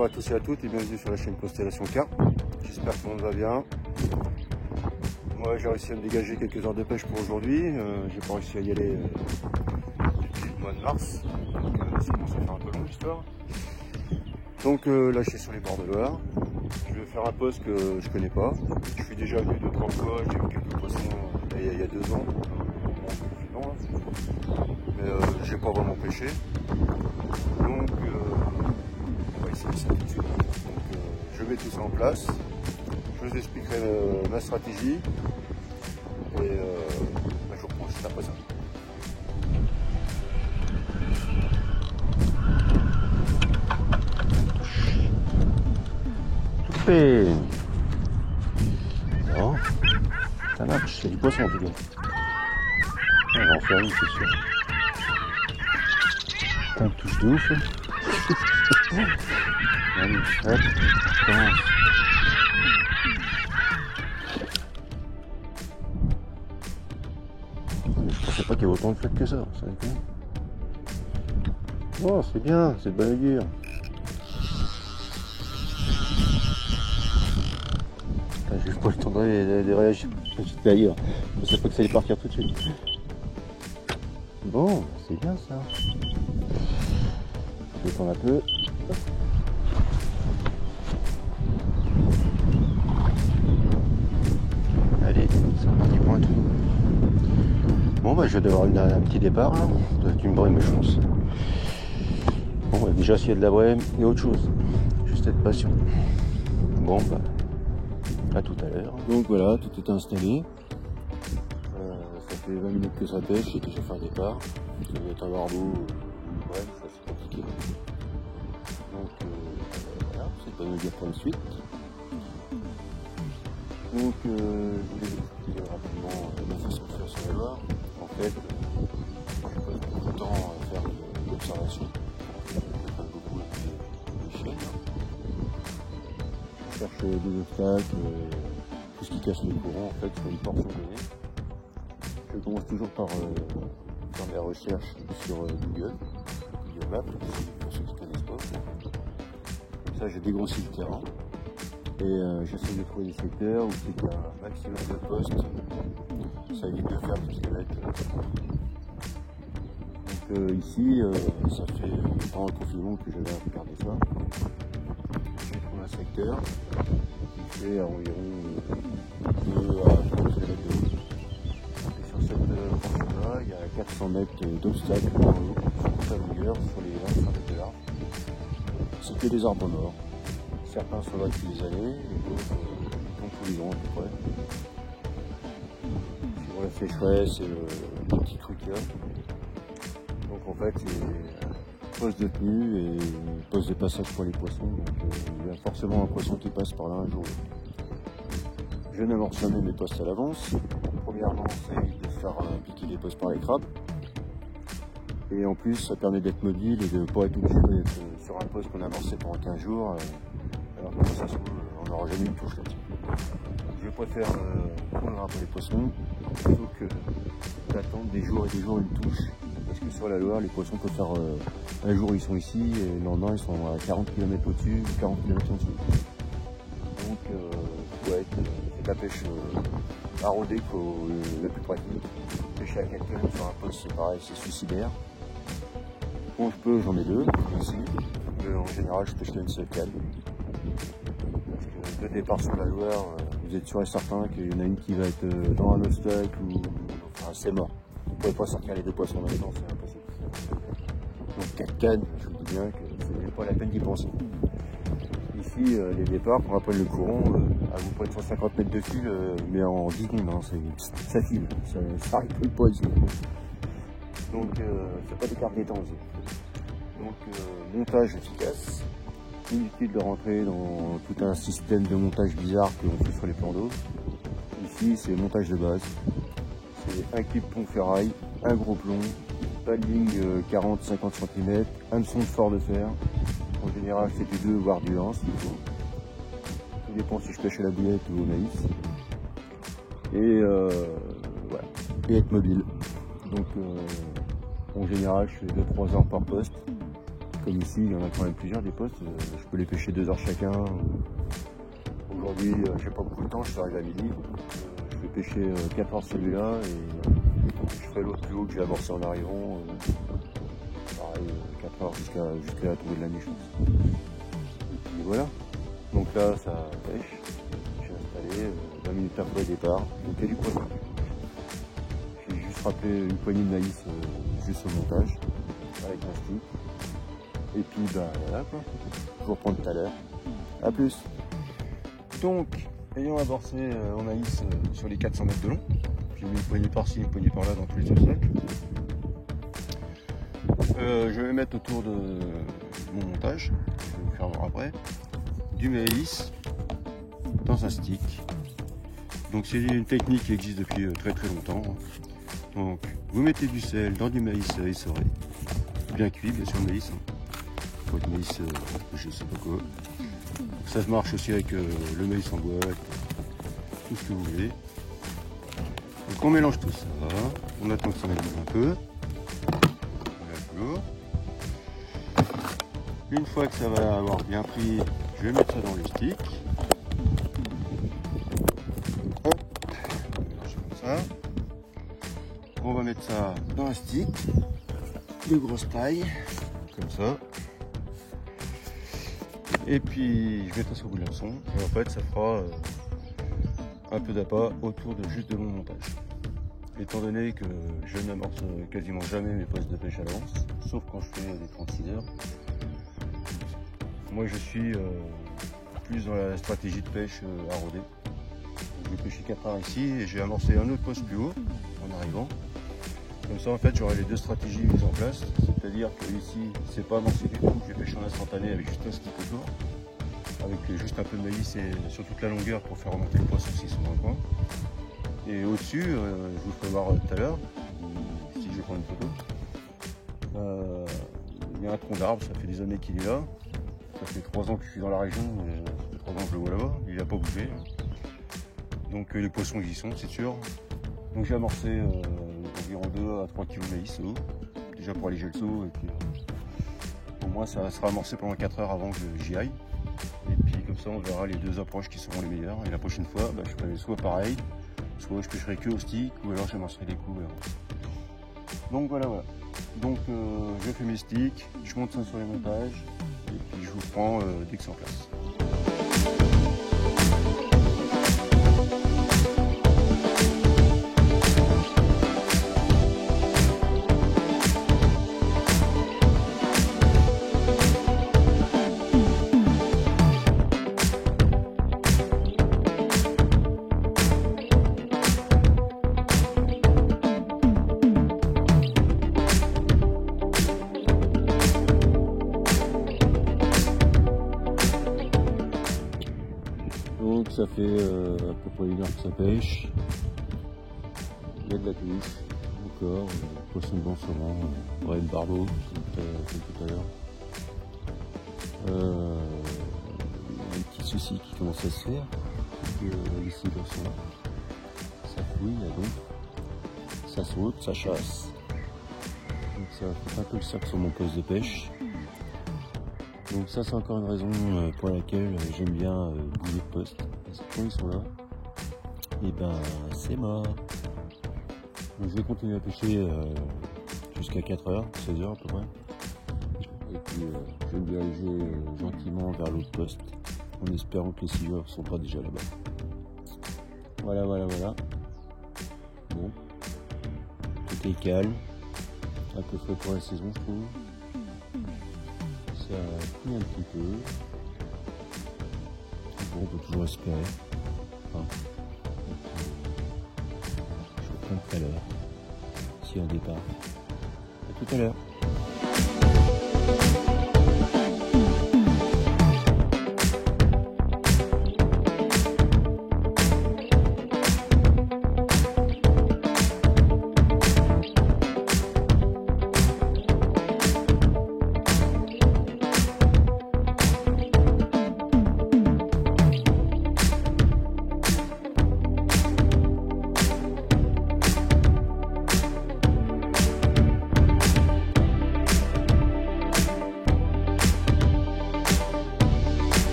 Bonjour à tous et à toutes et bienvenue sur la chaîne Constellation K. J'espère que tout le monde va bien. Moi j'ai réussi à me dégager quelques heures de pêche pour aujourd'hui. J'ai pas réussi à y aller depuis le mois de mars. Donc ça commence à faire un peu long l'histoire. Donc là je suis sur les bords de Loire. Je vais faire un poste que je connais pas. Je suis déjà venu 2-3 fois, j'ai eu quelques poissons il y a 2 ans. Mais j'ai pas vraiment pêché. Donc on va essayer ça tout de suite. Donc je mets tout ça en place. Je vous expliquerai ma stratégie. Et je vous reprends juste après ça. Touché. Bon, ça marche, c'est du poisson en tout cas. On va en faire une, c'est sûr. Putain, une touche de ouf. Allez, hop, commence. Je pensais pas qu'il y avait autant de flotte que ça. Oh, c'est bien, c'est de bonne augure. J'ai pas le temps de réagir. J'étais ailleurs. Je savais pas que ça allait partir tout de suite. Bon, c'est bien ça. Je vais prendre un peu. Allez, c'est parti pour un tour. Bon, bah, je vais devoir un petit départ. Là. Ça doit être une brème, je pense. Bon, bah, déjà, s'il y a de la brème, il y a autre chose. Juste être patient. Bon, bah, à tout à l'heure. Donc voilà, tout est installé. Ça fait 20 minutes que ça pêche et que j'ai fait un départ. Ça doit être un barbeau ou une brème, ça c'est compliqué. Donc voilà, c'est pas me dire pour la suite. Donc je voulais vous expliquer rapidement ma façon de faire sur la Loire. En fait, je passe beaucoup de temps à faire de l'observation. Je passe beaucoup avec les chiennes. Je cherche des obstacles, tout ce qui casse le courant en fait sur une portion donnée. Je commence toujours par faire mes recherches sur Google Maps, pour ceux qui ne connaissent pas. Comme ça, j'ai dégrossi le terrain et j'essaie de trouver des secteurs où il y a un maximum de postes. Ça évite de faire des kilomètres. Donc ici, ça fait pendant le confinement que j'avais regardé ça. J'ai trouvé un secteur qui fait environ 2 à 3 km de haut. Sur cette portion-là, il y a 400 mètres d'obstacles dans l'eau, sur la longueur, sur les 25 mètres de large. C'est que des arbres morts. Certains sont là depuis des années, et d'autres tombent tous les ans à peu près. Suivant la sécheresse et le petit truc qu'il y a. Donc en fait, c'est poste de tenue et poste de passage pour les poissons. Donc il y a forcément un poisson qui passe par là un jour. Je n'amorce jamais mes postes à l'avance. Premièrement, ça évite de faire piquer les postes par les crabes. Et en plus, ça permet d'être mobile et de ne pas être obligé d'être sur un poste qu'on a amorcé pendant 15 jours. Alors que ça se trouve, on n'aura jamais une touche là-dessus. Je préfère prendre un peu les poissons plutôt que d'attendre des jours et des jours une touche. Parce que sur la Loire, les poissons peuvent faire un jour ils sont ici et le lendemain ils sont à 40 km au-dessus, 40 km en dessous. Donc, c'est de la pêche arrodée la plus pratique. Pêcher à 4 km sur un poste, c'est pareil, c'est suicidaire. Quand je peux, j'en ai 2 ici. Mais en général, je pêche qu'à une seule canne. Parce que de départ sur la Loire, vous êtes sûr et certain qu'il y en a une qui va être dans un obstacle ou. Enfin, c'est mort. Vous ne pouvez pas sortir les 2 poissons en même temps, c'est impossible. Donc 4 cannes, je vous dis bien que c'est pas la peine d'y penser. Ici, les départs, pour rappelle le courant, vous prenez 150 mètres de fil, mais en 10 secondes, hein, ça file, ça arrive pas ici. Donc, c'est pas des cartes des temps aussi. Donc, montage efficace. Inutile de rentrer dans tout un système de montage bizarre que l'on fait sur les plans d'eau. Ici, c'est montage de base. C'est un clip pont ferraille, un gros plomb, pas de ligne 40-50 cm, hameçon de fort de fer. En général, c'est du 2 voire du 1 s'il faut. Tout dépend si je pêche à la bouillette ou au maïs. Et voilà. Et être mobile. Donc en général, je fais 2-3 heures par poste. comme ici, il y en a quand même plusieurs des postes. Je peux les pêcher 2 heures chacun. Aujourd'hui, j'ai pas beaucoup de temps, je suis arrivé à midi. Je vais pêcher 4 heures celui-là et je ferai l'autre plus haut que j'ai amorcé en arrivant. Pareil, 4 heures jusqu'à la tombée de la nuit, je pense. Et puis voilà. Donc là, ça pêche. J'ai installé 20 minutes après le départ. Donc il y a du poisson. J'ai juste rappelé une poignée de maïs juste au montage avec un stick. Et puis bah voilà quoi. Je vous reprends tout à l'heure. A plus. Donc, ayant amorcé en maïs sur les 400 mètres de long, j'ai mis une poignée par-ci, une poignée par-là dans tous les obstacles. Je vais mettre autour de mon montage, je vais vous faire voir après, du maïs dans un stick. Donc c'est une technique qui existe depuis très longtemps. Donc vous mettez du sel dans du maïs essoré, bien cuit bien sûr le maïs. Pas de maïs, je sais pas quoi. Ça marche aussi avec le maïs en boîte, tout ce que vous voulez. Donc on mélange tout ça, on attend que ça mélangé un peu. Une fois que ça va avoir bien pris, je vais mettre ça dans le stick. Hop, comme ça. On va mettre ça dans un stick de grosse taille, comme ça. Et puis je vais passer au bout de l'hameçon. Et en fait, ça fera un peu d'appât autour de juste de mon montage. Étant donné que je n'amorce quasiment jamais mes postes de pêche à l'avance, sauf quand je fais des 36 heures. Moi je suis plus dans la stratégie de pêche à rôder. Je vais pêcher 4 heures ici et j'ai amorcé un autre poste plus haut en arrivant. Comme ça en fait j'aurai les deux stratégies mises en place. C'est-à-dire que ici c'est pas amorcé du tout, je vais pêcher en instantané avec juste un stick autour. Avec juste un peu de maïs et sur toute la longueur pour faire remonter le poisson s'ils sont dans le coin. Et au-dessus, je vous ferai voir tout à l'heure, si je prends une photo, il y a un tronc d'arbre, ça fait des années qu'il est là. Ça fait 3 ans que je suis dans la région, ça fait 3 ans que je le vois là-bas, il n'a pas bougé. Donc les poissons ils y sont, c'est sûr. Donc j'ai amorcé environ 2 à 3 kg de maïs au haut, déjà pour alléger le saut. Et puis au moins ça sera amorcé pendant 4 heures avant que j'y aille. Et puis comme ça on verra les deux approches qui seront les meilleures. Et la prochaine fois, je ferai soit pareil, soit je pêcherai que au stick, ou alors j'amorcerai des coups. Donc voilà. Donc je fais mes sticks, je monte ça sur les montages, et puis je vous prends dès que c'est en place. Donc ça fait à peu près 1 heure que ça pêche. Il y a de la touche, encore, poisson de bon saumon, brème barbeau, comme tout à l'heure. Un petit souci qui commence à se faire, ici dans son ça fouille, donc ça saute, ça chasse. Donc ça fait un peu le sac sur mon poste de pêche. Donc ça c'est encore une raison pour laquelle j'aime bien bouger de poste. Parce que quand ils sont là, et c'est mort. Donc je vais continuer à pêcher jusqu'à 4 heures, 16 heures à peu près. Et puis je vais me diriger gentiment vers l'autre poste, en espérant que les silures ne sont pas déjà là-bas. Voilà. Bon, tout est calme, un peu frais pour la saison je trouve. Ça plie un petit peu. Bon, on peut toujours espérer. Je reprends tout à l'heure. Si on départ. À tout à l'heure.